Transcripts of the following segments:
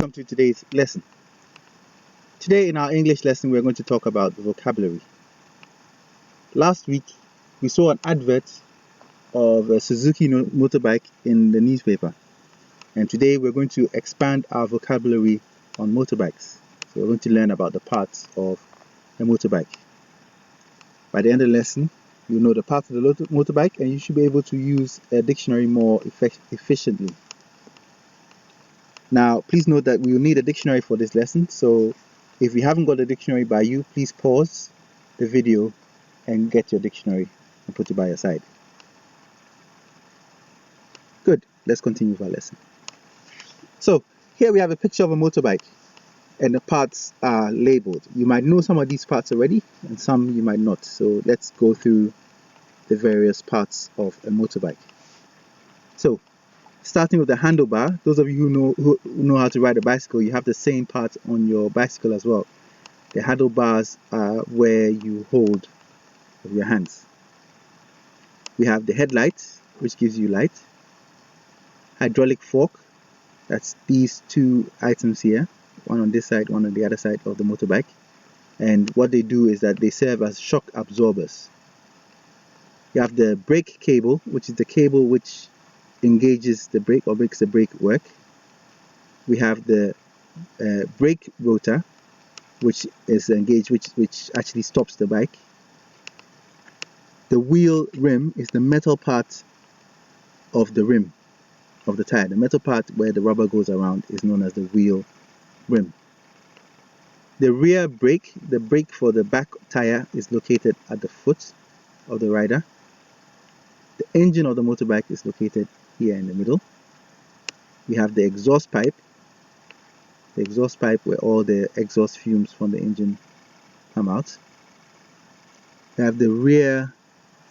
Welcome to today's lesson. Today in our English lesson we're going to talk about vocabulary. Last week we saw an advert of a Suzuki motorbike in the newspaper, and today we're going to expand our vocabulary on motorbikes. So we're going to learn about the parts of a motorbike. By the end of the lesson you'll know the parts of the motorbike, and you should be able to use a dictionary more efficiently. Now, please note that we will need a dictionary for this lesson, so if you haven't got a dictionary by you, please pause the video and get your dictionary and put it by your side. Good, let's continue with our lesson. So, here we have a picture of a motorbike, and the parts are labeled. You might know some of these parts already, and some you might not. So, let's go through the various parts of a motorbike. So, starting with the handlebar, those of you who know how to ride a bicycle, you have the same part on your bicycle as well. The handlebars are where you hold with your hands. We have the headlight, which gives you light. Hydraulic fork, that's these two items here, one on this side, one on the other side of the motorbike. And what they do is that they serve as shock absorbers. You have the brake cable, which is the cable which engages the brake or makes the brake work. We have the brake rotor, which is engaged, which actually stops the bike. The wheel rim is the metal part of the rim of the tire. The metal part where the rubber goes around is known as the wheel rim. The rear brake, the brake for the back tire, is located at the foot of the rider. The engine of the motorbike is located here in the middle. We have the exhaust pipe where all the exhaust fumes from the engine come out. We have the rear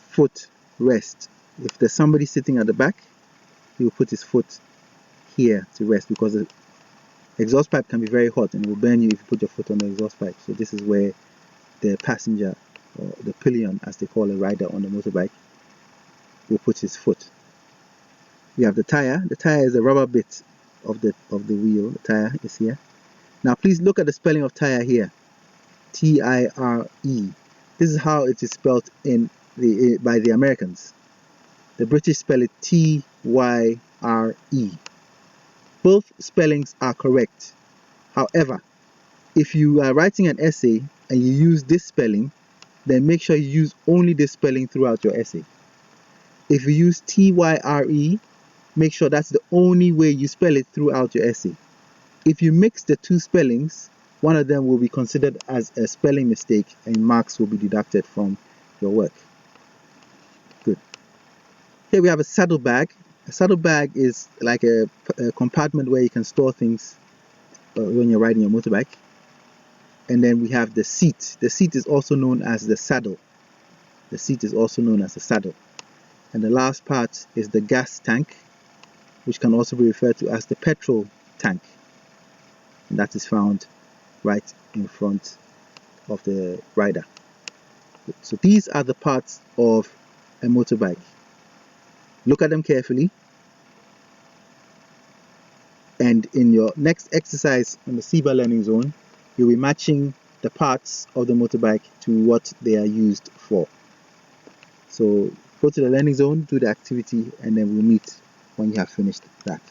foot rest. If there's somebody sitting at the back, he will put his foot here to rest, because the exhaust pipe can be very hot and it will burn you if you put your foot on the exhaust pipe. So this is where the passenger, or the pillion as they call a rider on the motorbike, will put his foot. We have the tire. The tire is the rubber bit of the wheel. The tire is here. Now please look at the spelling of tire here. T-I-R-E. This is how it is spelled by the Americans. The British spell it T-Y-R-E. Both spellings are correct. However, if you are writing an essay and you use this spelling, then make sure you use only this spelling throughout your essay. If you use T-Y-R-E, make sure that's the only way you spell it throughout your essay. If you mix the two spellings, one of them will be considered as a spelling mistake and marks will be deducted from your work. Good. Here we have a saddlebag. A saddlebag is like a compartment where you can store things when you're riding your motorbike. And then we have the seat. The seat is also known as the saddle. The seat is also known as the saddle. And the last part is the gas tank, which can also be referred to as the petrol tank. And that is found right in front of the rider. So these are the parts of a motorbike. Look at them carefully. And in your next exercise on the CBA learning zone, you'll be matching the parts of the motorbike to what they are used for. So go to the learning zone, do the activity, and then we'll meet when you have finished that.